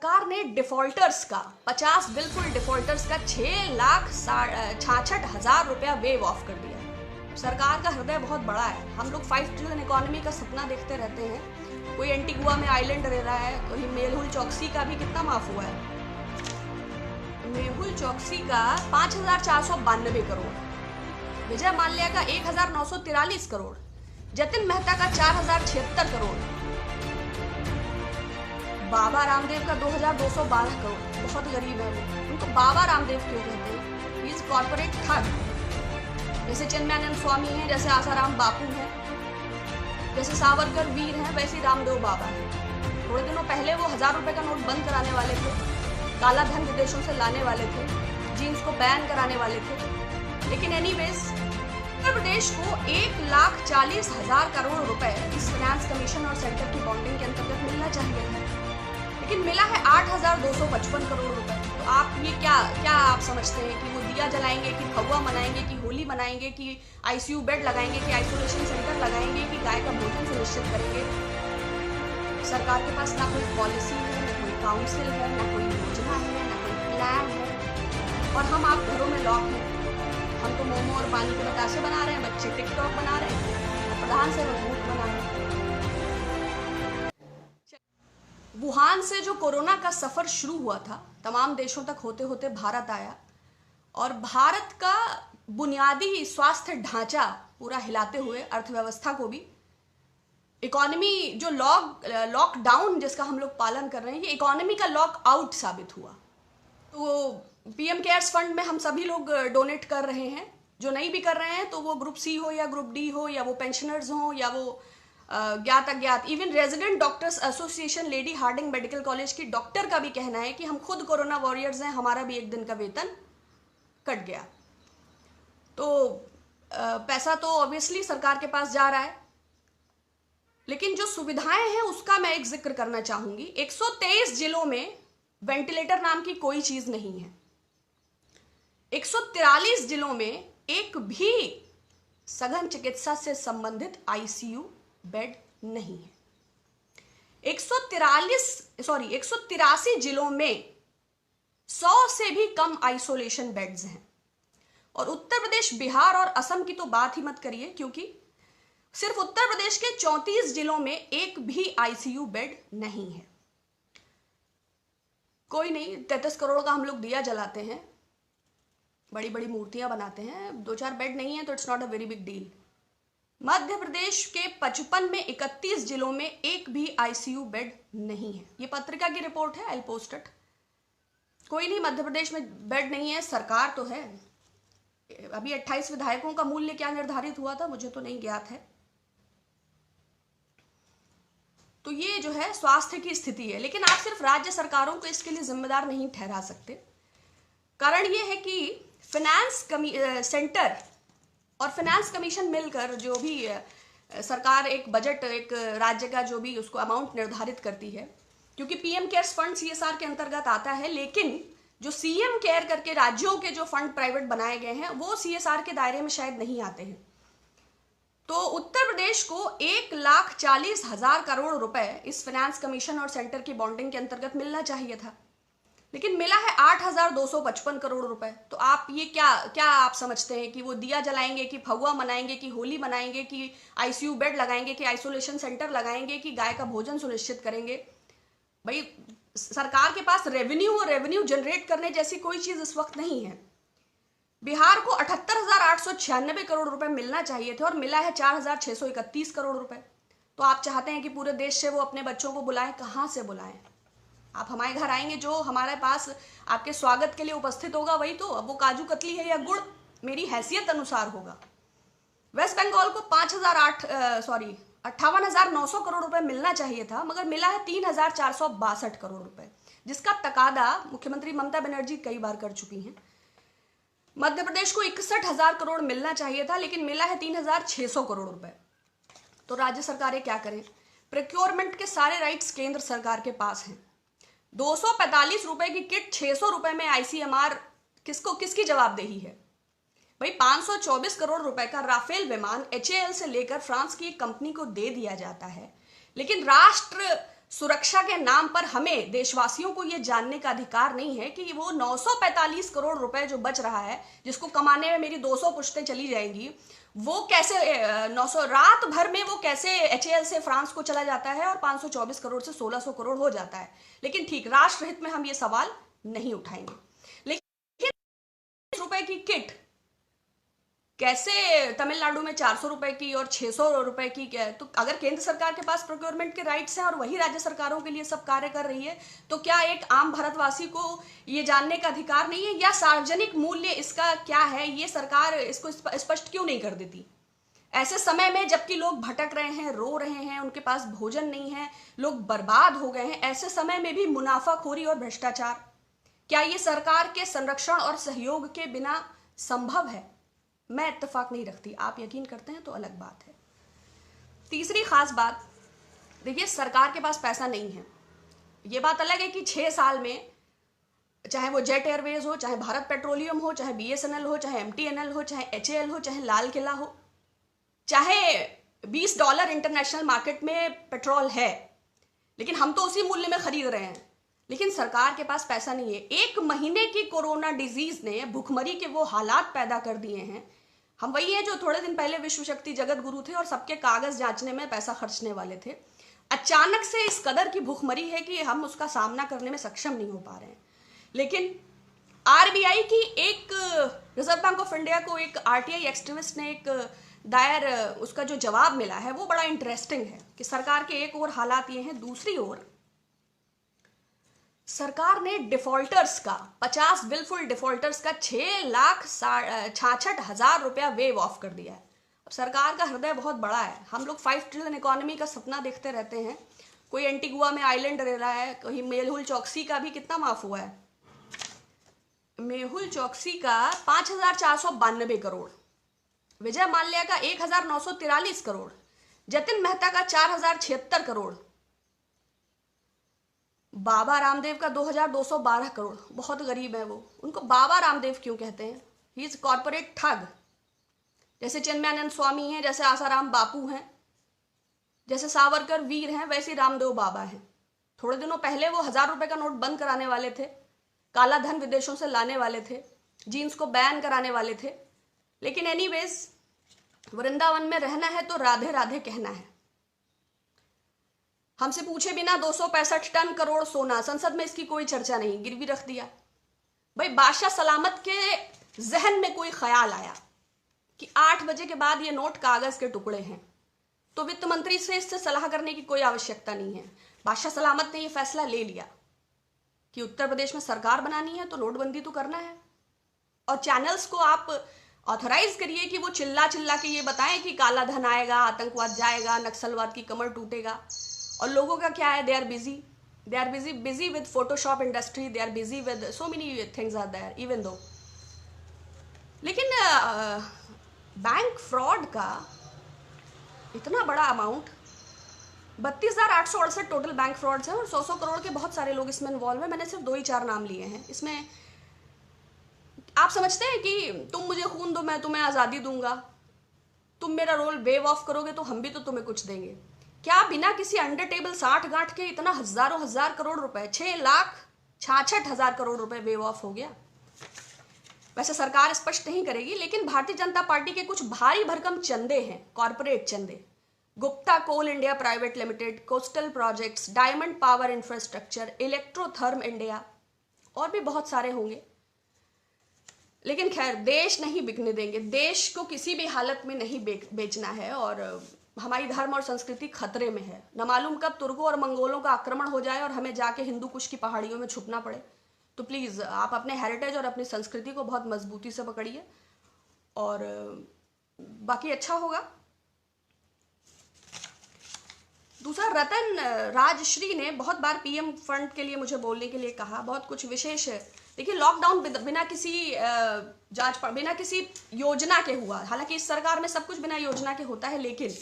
सरकार ने डिफॉल्टर्स का 50 बिल्कुल डिफॉल्टर्स का 6,66,000 रुपया वेव ऑफ कर दिया है। सरकार का हृदय बहुत बड़ा है। हम लोग 5 ट्रिलियन इकोनॉमी का सपना देखते रहते हैं। कोई एंटीगुआ में आइलैंड रह रहा है, कोई मेहुल चौकसी का भी कितना माफ हुआ है। मेहुल चौकसी का 5,492 करोड़, विजय माल्या का 1,943 करोड़, जतिन मेहता का 4,076 करोड़, बाबा रामदेव का 2,212 करोड़। बहुत गरीब है वो, उनको बाबा रामदेव क्यों कहते हैं? ही इज कॉर्पोरेट ठग। जैसे चिन्मयानंद स्वामी है, जैसे आसाराम बापू है, जैसे सावरकर वीर है, वैसे रामदेव बाबा है। थोड़े दिनों पहले वो 1,000 रुपए का नोट बंद कराने वाले थे, काला धन विदेशों से लाने वाले थे, जीन्स को बैन कराने वाले थे। लेकिन एनीवेज उत्तर प्रदेश को 1,40,000 करोड़ रुपए इस फाइनेंस कमीशन और सेंटर की बॉन्डिंग के अंतर्गत मिलना चाहिए था, लेकिन मिला है 8,255 करोड़ रुपए। तो आप ये क्या आप समझते हैं कि वो दिया जलाएंगे, कि फगुआ मनाएंगे, कि होली मनाएंगे, कि आईसीयू बेड लगाएंगे, कि आइसोलेशन सेंटर लगाएंगे, कि गाय का भोजन सुनिश्चित करेंगे? सरकार के पास ना कोई पॉलिसी है, ना कोई काउंसिल है, ना कोई योजना है, ना कोई प्लान है, और हम आप घरों में लॉक हैं। हम तो मोमो और पानी के बतासे बना रहे हैं, बच्चे टिकटॉक बना रहे हैं, प्रधान से मजबूत बना रहे हैं। वुहान से जो कोरोना का सफर शुरू हुआ था, तमाम देशों तक होते होते भारत आया, और भारत का बुनियादी स्वास्थ्य ढांचा पूरा हिलाते हुए अर्थव्यवस्था को भी, इकोनॉमी जो लॉकडाउन जिसका हम लोग पालन कर रहे हैं, ये इकोनॉमी का लॉक आउट साबित हुआ। तो पीएम केयर्स फंड में हम सभी लोग डोनेट कर रहे हैं। जो नहीं भी कर रहे हैं तो वो ग्रुप सी हो या ग्रुप डी हो, या वो पेंशनर्स हो, या वो ज्ञात अज्ञात। Even resident doctors association lady Hardinge medical college की डॉक्टर का भी कहना है कि हम खुद कोरोना वॉरियर्स हैं, हमारा भी एक दिन का वेतन कट गया। तो पैसा तो ऑब्वियसली सरकार के पास जा रहा है, लेकिन जो सुविधाएं हैं उसका मैं एक जिक्र करना चाहूंगी। 123 जिलों में वेंटिलेटर नाम की कोई चीज नहीं है। 143 जिलों में एक भी सघन चिकित्सा से संबंधित आईसीयू बेड नहीं है। 183 जिलों में 100 से भी कम आइसोलेशन बेड्स हैं। और उत्तर प्रदेश, बिहार और असम की तो बात ही मत करिए, क्योंकि सिर्फ उत्तर प्रदेश के 34 जिलों में एक भी आईसीयू बेड नहीं है। कोई नहीं, 33 करोड़ का हम लोग दिया जलाते हैं, बड़ी बड़ी मूर्तियां बनाते हैं, 2-4 बेड नहीं है तो it's not a very big deal. Madhya Pradesh के 55 में 31 जिलों में एक भी आईसीयू बेड नहीं है। ये पत्रिका की रिपोर्ट है, आई पोस्ट इट। कोई नहीं, मध्य प्रदेश में बेड नहीं है, सरकार तो है। अभी 28 विधायकों का मूल्य क्या निर्धारित हुआ था, मुझे तो नहीं ज्ञात है। तो ये जो है स्वास्थ्य की स्थिति है, लेकिन आप सिर्फ राज्य सरकारों को इसके लिए जिम्मेदार नहीं ठहरा सकते। कारण ये है कि फाइनेंस सेंटर और फाइनेंस कमीशन मिलकर जो भी सरकार एक बजट, एक राज्य का जो भी उसको अमाउंट निर्धारित करती है, क्योंकि पीएम केयर्स फंड सीएसआर के अंतर्गत आता है, लेकिन जो सीएम केयर करके राज्यों के जो फंड प्राइवेट बनाए गए हैं वो सीएसआर के दायरे में शायद नहीं आते हैं। तो उत्तर प्रदेश को 1,40,000 करोड़ रुपए इस फाइनेंस कमीशन और सेंटर की बॉन्डिंग के अंतर्गत मिलना चाहिए था, लेकिन मिला है 8,255 करोड़ रुपए। तो आप ये क्या आप समझते हैं कि वो दिया जलाएंगे, कि फगुआ मनाएंगे, कि होली मनाएंगे, कि आईसीयू बेड लगाएंगे, कि आइसोलेशन सेंटर लगाएंगे, कि गाय का भोजन सुनिश्चित करेंगे? भाई, सरकार के पास रेवेन्यू जनरेट करने जैसी कोई चीज इस वक्त नहीं है। बिहार को 78,896 करोड़ रुपए मिलना चाहिए थे और मिला है 4,631 करोड़ रुपए। तो आप चाहते हैं कि पूरे देश से वो अपने बच्चों को बुलाएं, कहां से बुलाएं? आप हमारे घर आएंगे, जो हमारे पास आपके स्वागत के लिए उपस्थित होगा वही तो। अब वो काजू कतली है या गुड़, मेरी हैसियत अनुसार होगा। वेस्ट बंगाल को 58,900 करोड़ रुपए मिलना चाहिए था, मगर मिला है 3,462 करोड़ रुपए, जिसका तकादा मुख्यमंत्री ममता बनर्जी कई बार कर चुकी हैं। मध्य प्रदेश को 61,000 करोड़ मिलना चाहिए था, लेकिन मिला है 3,600 करोड़ रुपए। तो राज्य सरकारें क्या करें? प्रोक्योरमेंट के सारे राइट्स केंद्र सरकार के पास हैं। 245 रुपए की किट 600 रुपए में आईसीएमआर किसकी जवाबदेही है? भाई, 524 करोड़ रुपए का राफेल विमान एचएएल से लेकर फ्रांस की एक कंपनी को दे दिया जाता है, लेकिन राष्ट्र सुरक्षा के नाम पर हमें देशवासियों को यह जानने का अधिकार नहीं है कि वो 945 करोड़ रुपए जो बच रहा है, जिसको कमाने में मेरी 200 पुश्तें चली जाएंगी, वो कैसे 900 रात भर में वो कैसे HAL से फ्रांस को चला जाता है और 524 करोड़ से 1600 करोड़ हो जाता है। लेकिन ठीक, राष्ट्र हित में हम ये सवाल नहीं उठाएंगे। लेकिन रुपए की किट कैसे तमिलनाडु में 400 रुपए की और 600 रुपए की, क्या तो अगर केंद्र सरकार के पास प्रोक्योरमेंट के राइट्स हैं और वही राज्य सरकारों के लिए सब कार्य कर रही है, तो क्या एक आम भारतवासी को ये जानने का अधिकार नहीं है? या सार्वजनिक मूल्य इसका क्या है, ये सरकार इसको स्पष्ट क्यों नहीं कर देती? ऐसे समय में जबकि लोग भटक रहे हैं, रो रहे हैं, उनके पास भोजन नहीं है, लोग बर्बाद हो गए हैं, ऐसे समय में भी मुनाफाखोरी और भ्रष्टाचार, क्या ये सरकार के संरक्षण और सहयोग के बिना संभव है? मैं इत्तेफाक नहीं रखती, आप यकीन करते हैं तो अलग बात है। तीसरी खास बात, देखिए सरकार के पास पैसा नहीं है, ये बात अलग है कि 6 साल में चाहे वो जेट एयरवेज हो, चाहे भारत पेट्रोलियम हो, चाहे BSNL हो, चाहे MTNL हो, चाहे HAL हो, चाहे लाल किला हो, चाहे $20 इंटरनेशनल मार्केट में पेट्रोल है, लेकिन हम तो उसी मूल्य में खरीद रहे हैं, लेकिन सरकार के पास पैसा नहीं है। 1 महीने की कोरोना डिजीज ने भुखमरी के वो हालात पैदा कर दिए हैं। हम वही हैं जो थोड़े दिन पहले विश्व शक्ति जगत गुरु थे और सबके कागज जांचने में पैसा खर्चने वाले थे। अचानक से इस कदर की भुखमरी है कि हम उसका सामना करने में सक्षम नहीं हो पा रहे हैं। लेकिन RBI की एक, रिजर्व बैंक ऑफ इंडिया को एक RTI एक्टिविस्ट ने एक दायर उसका जो जवाब मिला है वो बड़ा इंटरेस्टिंग है कि सरकार के एक और हालात ये हैं, दूसरी ओर सरकार ने डिफॉल्टर्स का 50 विलफुल डिफॉल्टर्स का 6,66,000 रुपया वेव ऑफ कर दिया है। अब सरकार का हृदय बहुत बड़ा है, हम लोग 5 ट्रिलियन इकोनॉमी का सपना देखते रहते हैं। कोई एंटीगुआ में आइलैंड रह रहा है, कहीं मेहुल चौकसी का भी कितना माफ हुआ है, मेहुल चौकसी का 5,492 करोड़, विजय माल्या का 1,943 करोड़, जतिन मेहता का 4,076 करोड़, बाबा रामदेव का 2,212 करोड़। बहुत गरीब है वो, उनको बाबा रामदेव क्यों कहते हैं? ही इज कॉर्पोरेट ठग। जैसे चिन्मयानंद स्वामी हैं, जैसे आसाराम बापू हैं, जैसे सावरकर वीर हैं, वैसे रामदेव बाबा हैं। थोड़े दिनों पहले वो 1,000 रुपए का नोट बंद कराने वाले थे, काला धन विदेशों से लाने वाले थे, जीन्स को बैन कराने वाले थे। लेकिन एनीवेज, वृंदावन में रहना है तो राधे राधे कहना है। हमसे पूछे बिना 265 टन करोड़ सोना, संसद में इसकी कोई चर्चा नहीं, गिरवी रख दिया। भाई बादशाह सलामत के जहन में कोई ख्याल आया कि 8 बजे के बाद ये नोट कागज के टुकड़े हैं, तो वित्त मंत्री से इससे सलाह करने की कोई आवश्यकता नहीं है। बादशाह सलामत ने ये फैसला ले लिया कि उत्तर प्रदेश में सरकार बनानी है तो नोटबंदी तो करना है, और चैनल्स को आप ऑथराइज करिए कि वो चिल्ला चिल्ला के ये बताएं कि काला धन आएगा, आतंकवाद जाएगा, नक्सलवाद की कमर टूटेगा। और लोगों का क्या है, they are busy with Photoshop industry, they are busy with so many things are there even though. लेकिन बैंक फ्रॉड का इतना बड़ा अमाउंट, 32,868 टोटल बैंक फ्रॉड्स हैं और 100 करोड़ के बहुत सारे लोग इसमें इन्वॉल्व हैं। मैंने सिर्फ 2 ही 4 नाम लिए हैं। इसमें आप समझते हैं कि तुम मुझे खून दो मैं तुम्हें आज़ादी दूंगा, तुम मेरा रोल वेव ऑफ करोगे तो हम भी तो तुम्हें कुछ देंगे। क्या बिना किसी अंडर टेबल 60 गांठ के इतना हजारों हजार करोड़ रुपए, 6,66,000 करोड़ रुपए वेव ऑफ हो गया? वैसे सरकार स्पष्ट नहीं करेगी, लेकिन भारतीय जनता पार्टी के कुछ भारी भरकम चंदे हैं, कॉर्पोरेट चंदे। Gupta coal India private limited, coastal projects, diamond power infrastructure, electrotherm India, और भी बहुत सारे होंगे। लेकिन खैर, देश नहीं बिकने देंगे, देश को किसी भी हालत में नहीं बेचना है, और हमारी धर्म और संस्कृति खतरे में है। न मालूम कब तुर्कों और मंगोलों का आक्रमण हो जाए और हमें जाके हिंदू कुश की पहाड़ियों में छुपना पड़े। तो प्लीज़ आप अपने हेरिटेज और अपनी संस्कृति को बहुत मजबूती से पकड़िए, और बाकी अच्छा होगा। दूसरा, रतन राजश्री ने बहुत बार PM फंड के लिए मुझे बोलने के लिए कहा, बहुत कुछ विशेष। देखिए, लॉकडाउन बिना किसी जांच, बिना किसी योजना के हुआ। हालांकि इस सरकार में सब कुछ बिना योजना के होता है, लेकिन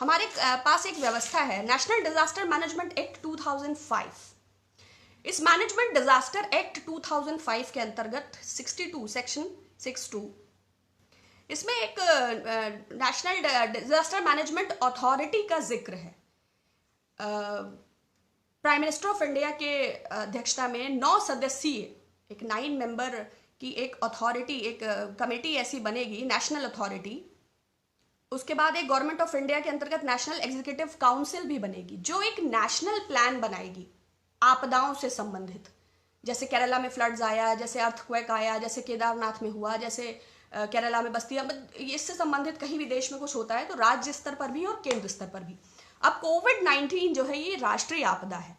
हमारे पास एक व्यवस्था है, नेशनल डिजास्टर मैनेजमेंट एक्ट 2005। इस मैनेजमेंट डिजास्टर एक्ट 2005 के अंतर्गत 62 सेक्शन 62, इसमें एक नेशनल डिजास्टर मैनेजमेंट अथॉरिटी का जिक्र है। प्राइम मिनिस्टर ऑफ इंडिया के अध्यक्षता में 9 सदस्यीय एक 9 मेंबर की एक अथॉरिटी, एक कमेटी ऐसी बनेगी, नेशनल अथॉरिटी। उसके बाद एक गवर्नमेंट ऑफ इंडिया के अंतर्गत नेशनल एग्जीक्यूटिव काउंसिल भी बनेगी, जो एक नेशनल प्लान बनाएगी आपदाओं से संबंधित। जैसे केरला में फ्लड्स आया, जैसे अर्थक्वेक आया, जैसे केदारनाथ में हुआ, जैसे केरला में बस्तियां, इससे संबंधित कहीं भी देश में कुछ होता है तो राज्य स्तर पर भी और केंद्र स्तर पर भी। अब कोविड-19 जो है ये राष्ट्रीय आपदा है,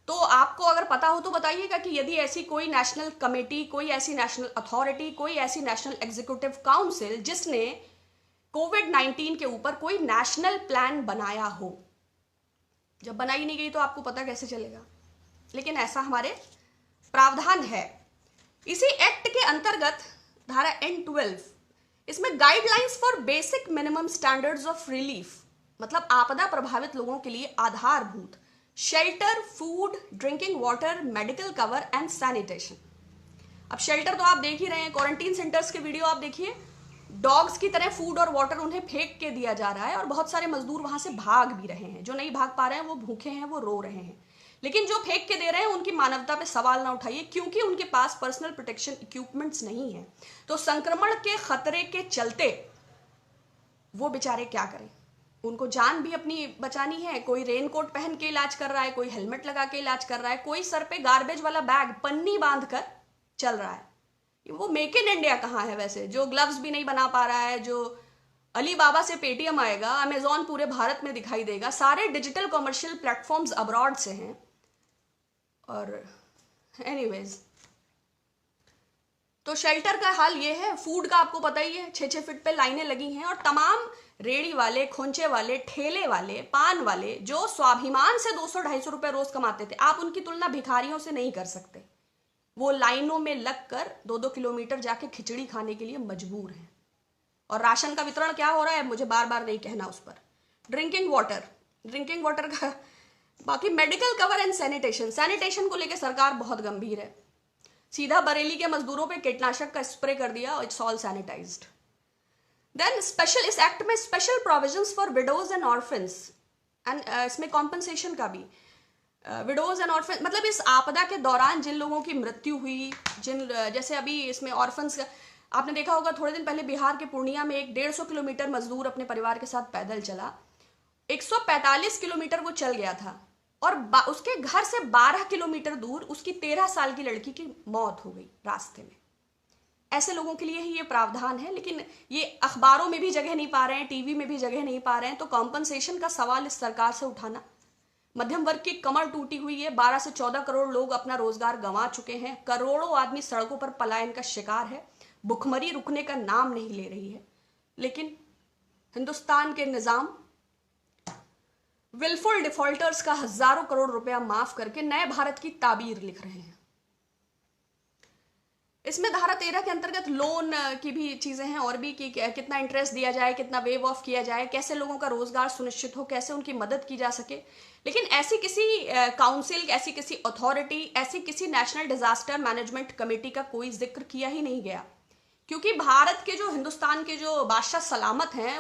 तो आपको अगर पता हो तो बताइएगा कि यदि ऐसी कोई नेशनल कमेटी, कोई ऐसी नेशनल अथॉरिटी, कोई ऐसी नेशनल एग्जीक्यूटिव काउंसिल जिसने कोविड-19 के ऊपर कोई नेशनल प्लान बनाया हो, जब बनाई नहीं गई तो आपको पता कैसे चलेगा। लेकिन ऐसा हमारे प्रावधान है। इसी एक्ट के अंतर्गत धारा N12, इसमें guidelines for basic minimum standards of relief, मतलब आपदा प्रभावित लोगों के लिए आधारभूत shelter, food, drinking water, medical cover and sanitation. अब शेल्टर तो आप देख ही रहे हैं, क्वारंटीन सेंटर्स के वीडियो आप देखिए, डॉग्स की तरह फूड और वाटर उन्हें फेंक के दिया जा रहा है और बहुत सारे मजदूर वहां से भाग भी रहे हैं। जो नहीं भाग पा रहे हैं वो भूखे हैं, वो रो रहे हैं। लेकिन जो फेंक के दे रहे हैं उनकी मानवता पे सवाल ना उठाइए, क्योंकि उनके पास पर्सनल प्रोटेक्शन इक्विपमेंट्स नहीं है। तो संक्रमण के खतरे के चलते वो बेचारे क्या करें, उनको जान भी अपनी बचानी है। कोई रेनकोट पहन के इलाज कर रहा है, कोई हेलमेट लगा के इलाज कर रहा है, कोई सर पे गार्बेज वाला बैग पन्नी बांध कर चल रहा है। वो मेक इन इंडिया कहाँ है वैसे, जो ग्लव्स भी नहीं बना पा रहा है, जो अली बाबा से पेटीएम आएगा, अमेजॉन पूरे भारत में दिखाई देगा, सारे डिजिटल कमर्शियल प्लेटफॉर्म्स अब्रॉड से हैं। और एनीवेज, तो शेल्टर का हाल ये है। फूड का आपको पता ही है, 6-6 फीट पे लाइनें लगी हैं और तमाम रेड़ी वाले, खोंचे वाले, ठेले वाले, पान वाले जो स्वाभिमान से 200-250 रुपए रोज कमाते थे, आप उनकी तुलना भिखारियों से नहीं कर सकते। वो लाइनों में लगकर 2-2 किलोमीटर जाके खिचड़ी खाने के लिए मजबूर हैं। और राशन का वितरण क्या हो रहा है मुझे बार बार नहीं कहना उस पर। ड्रिंकिंग वाटर का, बाकी मेडिकल कवर एंड सैनिटेशन को लेकर सरकार बहुत गंभीर है। सीधा बरेली के मजदूरों पे कीटनाशक का स्प्रे कर दिया, it's all sanitised. Then special, इस एक्ट में special provisions for widows and orphans and इसमें कॉम्पनसेशन का भी। विडोज एंड ऑर्फन मतलब इस आपदा के दौरान जिन लोगों की मृत्यु हुई, जैसे अभी इसमें ऑर्फन्स, आपने देखा होगा थोड़े दिन पहले बिहार के पूर्णिया में एक 150 किलोमीटर मजदूर अपने परिवार के साथ पैदल चला, 145 किलोमीटर वो चल गया था और उसके घर से 12 किलोमीटर दूर उसकी 13 साल की लड़की की मौत हो गई रास्ते में। ऐसे लोगों के लिए ही ये प्रावधान है, लेकिन ये अखबारों में भी जगह नहीं पा रहे हैं, टीवी में भी जगह नहीं पा रहे हैं। तो कॉम्पनसेशन का सवाल इस सरकार से उठाना, मध्यम वर्ग की कमर टूटी हुई है, 12 से 14 करोड़ लोग अपना रोजगार गंवा चुके हैं, करोड़ों आदमी सड़कों पर पलायन का शिकार है, भुखमरी रुकने का नाम नहीं ले रही है। लेकिन हिंदुस्तान के निजाम विलफुल डिफॉल्टर्स का हजारों करोड़ रुपया माफ करके नए भारत की ताबीर लिख रहे हैं। इसमें धारा 13 के अंतर्गत लोन की भी चीजें हैं और भी, कि कितना इंटरेस्ट दिया जाए, कितना वेव ऑफ किया जाए, कैसे लोगों का रोजगार सुनिश्चित हो, कैसे उनकी मदद की जा सके। लेकिन ऐसी किसी काउंसिल, ऐसी किसी अथॉरिटी, ऐसी किसी नेशनल डिजास्टर मैनेजमेंट कमेटी का कोई जिक्र किया ही नहीं गया, क्योंकि भारत के जो, हिंदुस्तान के जो बादशाह सलामत हैं,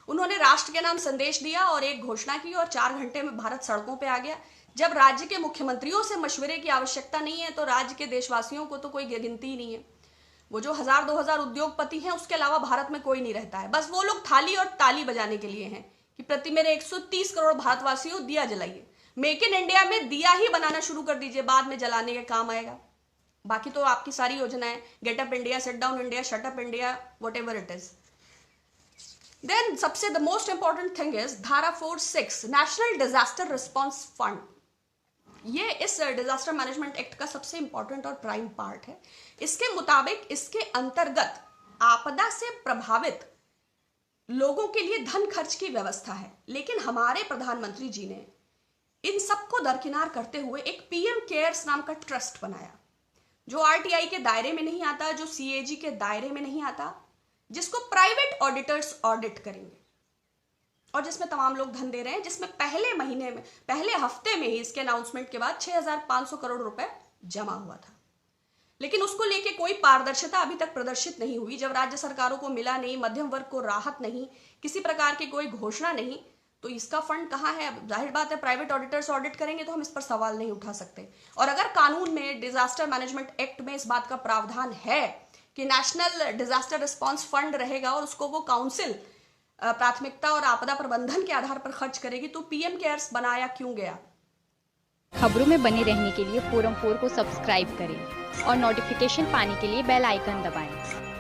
उन्होंने राष्ट्र के नाम संदेश दिया और एक घोषणा की और 4 घंटे में भारत सड़कों पे आ गया। जब राज्य के मुख्यमंत्रियों से मशवरे की आवश्यकता नहीं है तो राज्य के देशवासियों को तो कोई गिनती ही नहीं है। वो जो 1000-2000 उद्योगपति हैं, उसके अलावा भारत में कोई नहीं रहता है। बस वो लोग थाली और ताली बजाने के लिए हैं कि प्रति मेरे 130 करोड़ भारतवासियों दिया जलाइए। मेक इन इंडिया में दिया ही बनाना शुरू कर दीजिए, बाद में जलाने के काम आएगा। बाकी तो आपकी सारी योजनाएं, get up India, set down India, shut up India, whatever it is. Then सबसे the most important thing is धारा 4(6) नेशनल डिजास्टर रिस्पॉन्स फंड। ये इस डिजास्टर मैनेजमेंट एक्ट का सबसे इंपॉर्टेंट और प्राइम पार्ट है। इसके मुताबिक इसके अंतर्गत आपदा से प्रभावित लोगों के लिए धन खर्च की व्यवस्था है। लेकिन हमारे प्रधानमंत्री जी ने इन सबको दरकिनार करते हुए एक पीएम केयर्स नाम का ट्रस्ट बनाया, जो आरटीआई के दायरे में नहीं आता, जो सीएजी के दायरे में नहीं आता, जिसको प्राइवेट ऑडिटर्स ऑडिट करेंगे और जिसमें तमाम लोग धन दे रहे हैं, जिसमें पहले हफ्ते में ही इसके अनाउंसमेंट के बाद 6500 करोड़ रुपए जमा हुआ था। लेकिन उसको लेके कोई पारदर्शिता अभी तक प्रदर्शित नहीं हुई। जब राज्य सरकारों को मिला नहीं, मध्यम वर्ग को राहत नहीं, किसी प्रकार की कोई घोषणा नहीं, तो इसका फंड कहाँ है? अब जाहिर बात है प्राइवेट ऑडिटर्स ऑडिट करेंगे तो हम इस पर सवाल नहीं उठा सकते। और अगर कानून में, डिजास्टर मैनेजमेंट एक्ट में इस बात का प्रावधान है कि नेशनल डिजास्टर रिस्पांस फंड रहेगा और उसको वो काउंसिल प्राथमिकता और आपदा प्रबंधन के आधार पर खर्च करेगी, तो पीएम केयर्स बनाया क्यों गया? खबरों में बने रहने के लिए फोरम 4 को सब्सक्राइब करें और नोटिफिकेशन पाने के लिए बेल आइकन दबाएं।